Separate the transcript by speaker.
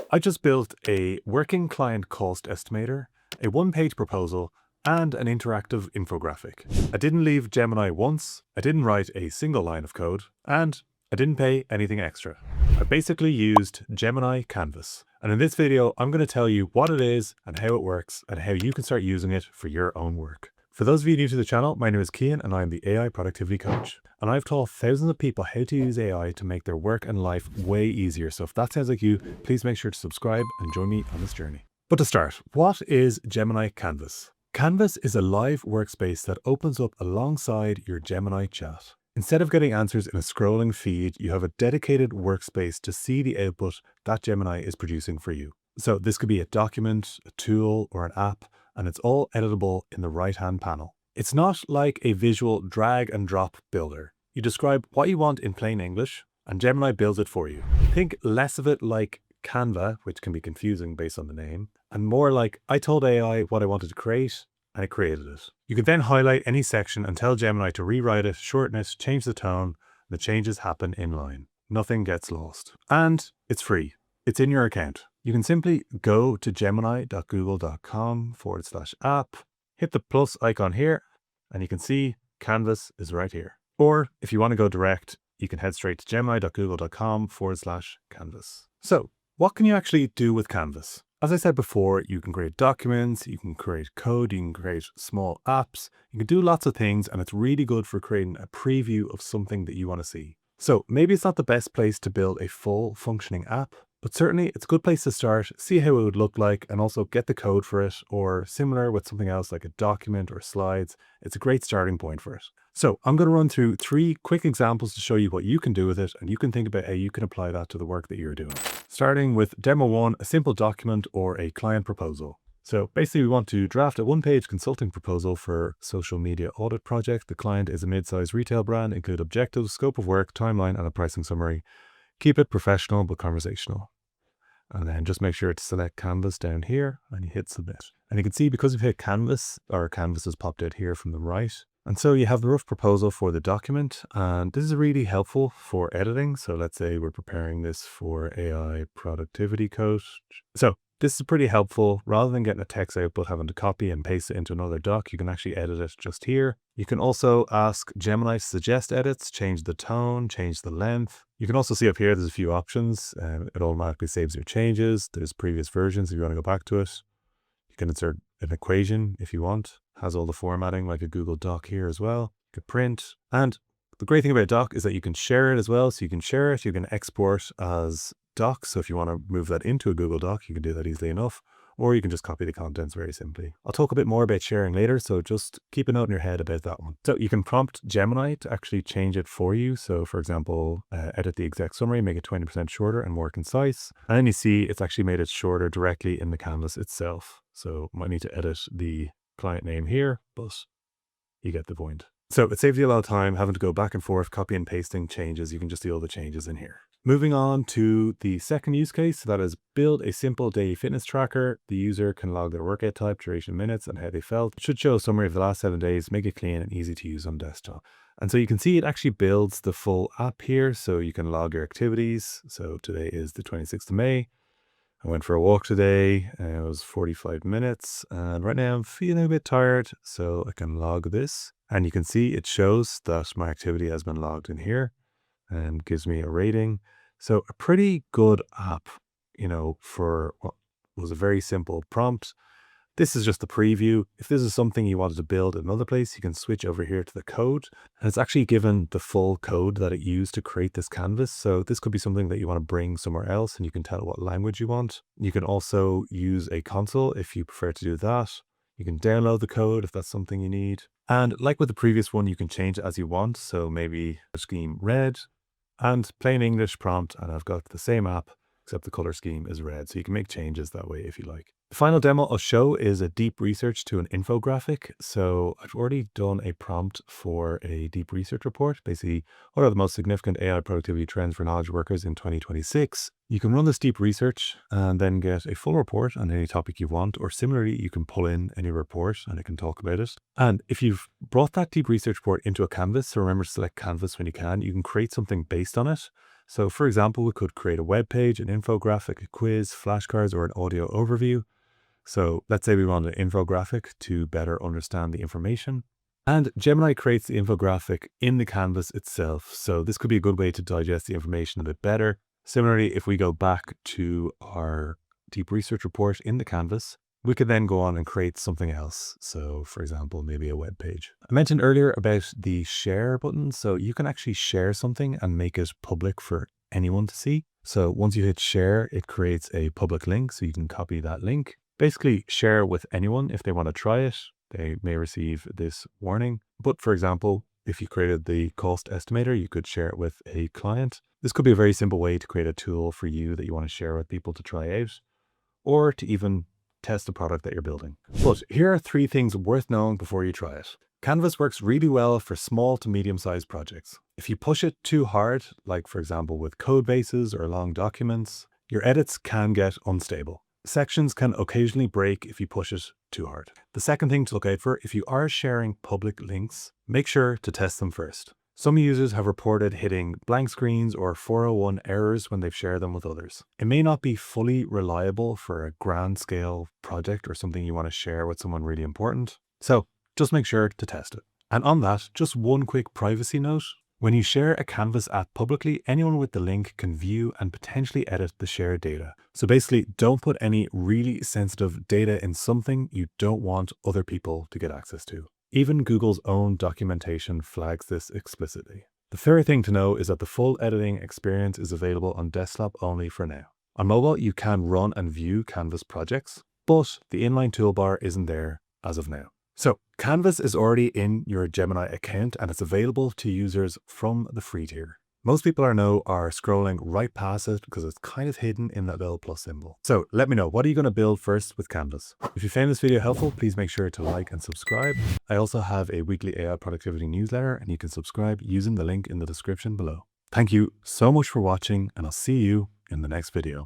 Speaker 1: I just built a working client cost estimator, a one-page proposal, and an interactive infographic. I didn't leave Gemini once, I didn't write a single line of code, and I didn't pay anything extra. I basically used Gemini Canvas. And in this video, I'm going to tell you what it is and how it works and how you can start using it for your own work. For those of you new to the channel, my name is Cian and I'm the AI Productivity Coach. And I've taught thousands of people how to use AI to make their work and life way easier. So if that sounds like you, please make sure to subscribe and join me on this journey. But to start, what is Gemini Canvas? Canvas is a live workspace that opens up alongside your Gemini chat. Instead of getting answers in a scrolling feed, you have a dedicated workspace to see the output that Gemini is producing for you. So this could be a document, a tool, or an app, and it's all editable in the right-hand panel. It's not like a visual drag and drop builder. You describe what you want in plain English, and Gemini builds it for you. Think less of it like Canva, which can be confusing based on the name, and more like I told AI what I wanted to create, and it created it. You can then highlight any section and tell Gemini to rewrite it, shorten it, change the tone. The changes happen inline. Nothing gets lost. And it's free. It's in your account. You can simply go to gemini.google.com/app, hit the plus icon here, and you can see Canvas is right here. Or if you want to go direct, you can head straight to gemini.google.com/canvas. So what can you actually do with Canvas? As I said before, you can create documents, you can create code, you can create small apps, you can do lots of things, and it's really good for creating a preview of something that you want to see. So maybe it's not the best place to build a full functioning app, but certainly it's a good place to start, see how it would look like, and also get the code for it, or similar with something else like a document or slides. It's a great starting point for it. So I'm going to run through 3 quick examples to show you what you can do with it, and you can think about how you can apply that to the work that you're doing. Starting with demo 1, a simple document or a client proposal. So basically we want to draft a one-page consulting proposal for social media audit project. The client is a mid-sized retail brand, include objectives, scope of work, timeline, and a pricing summary. Keep it professional but conversational. And then just make sure to select Canvas down here and you hit submit. And you can see because we've hit Canvas, our Canvas has popped out here from the right. And so you have the rough proposal for the document, and this is really helpful for editing. So let's say we're preparing this for AI productivity coach. So this is pretty helpful. Rather than getting a text output, having to copy and paste it into another doc, you can actually edit it just here. You can also ask Gemini to suggest edits, change the tone, change the length. You can also see up here, there's a few options. It automatically saves your changes. There's previous versions if you want to go back to it. You can insert an equation if you want. Has all the formatting like a Google Doc here as well. You can print. And the great thing about Doc is that you can share it as well. So you can share it, you can export as docs. So if you want to move that into a Google Doc, you can do that easily enough. Or you can just copy the contents very simply. I'll talk a bit more about sharing later, so just keep a note in your head about that one. So you can prompt Gemini to actually change it for you. So for example, edit the exec summary, make it 20% shorter and more concise. And then you see it's actually made it shorter directly in the canvas itself. So might need to edit the client name here, but you get the point. So it saves you a lot of time having to go back and forth, copy and pasting changes. You can just see all the changes in here. Moving on to the second use case, so that is build a simple daily fitness tracker. The user can log their workout type, duration, minutes, and how they felt. It should show a summary of the last 7 days, make it clean and easy to use on desktop. And so you can see it actually builds the full app here. So you can log your activities. So today is the 26th of May. I went for a walk today, and it was 45 minutes. And right now I'm feeling a bit tired, so I can log this. And you can see it shows that my activity has been logged in here and gives me a rating. So a pretty good app, for what was a very simple prompt. This is just the preview. If this is something you wanted to build in another place, you can switch over here to the code. And it's actually given the full code that it used to create this canvas. So this could be something that you want to bring somewhere else, and you can tell it what language you want. You can also use a console if you prefer to do that. You can download the code if that's something you need. And like with the previous one, you can change it as you want. So maybe the scheme red and plain English prompt, and I've got the same app, except the color scheme is red. So you can make changes that way if you like. The final demo I'll show is a deep research to an infographic. So I've already done a prompt for a deep research report. Basically, what are the most significant AI productivity trends for knowledge workers in 2026? You can run this deep research and then get a full report on any topic you want, or similarly, you can pull in any report and it can talk about it. And if you've brought that deep research report into a canvas, so remember to select canvas when you can create something based on it. So for example, we could create a web page, an infographic, a quiz, flashcards, or an audio overview. So let's say we want an infographic to better understand the information. And Gemini creates the infographic in the canvas itself. So this could be a good way to digest the information a bit better. Similarly, if we go back to our deep research report in the canvas, we could then go on and create something else. So for example, maybe a web page. I mentioned earlier about the share button. So you can actually share something and make it public for anyone to see. So once you hit share, it creates a public link. So you can copy that link. Basically share with anyone if they want to try it. They may receive this warning. But for example, if you created the cost estimator, you could share it with a client. This could be a very simple way to create a tool for you that you want to share with people to try out, or to even test the product that you're building. But here are 3 things worth knowing before you try it. Canvas works really well for small to medium-sized projects. If you push it too hard, like for example with code bases or long documents, your edits can get unstable. Sections can occasionally break if you push it too hard. The second thing to look out for, if you are sharing public links, make sure to test them first. Some users have reported hitting blank screens or 401 errors when they've shared them with others. It may not be fully reliable for a grand scale project or something you want to share with someone really important. So just make sure to test it. And on that, just one quick privacy note. When you share a Canvas app publicly, anyone with the link can view and potentially edit the shared data. So basically, don't put any really sensitive data in something you don't want other people to get access to. Even Google's own documentation flags this explicitly. The third thing to know is that the full editing experience is available on desktop only for now. On mobile, you can run and view Canvas projects, but the inline toolbar isn't there as of now. So Canvas is already in your Gemini account and it's available to users from the free tier. Most people I know are scrolling right past it because it's kind of hidden in that little plus symbol. So let me know, what are you going to build first with Canvas? If you found this video helpful, please make sure to like and subscribe. I also have a weekly AI productivity newsletter and you can subscribe using the link in the description below. Thank you so much for watching and I'll see you in the next video.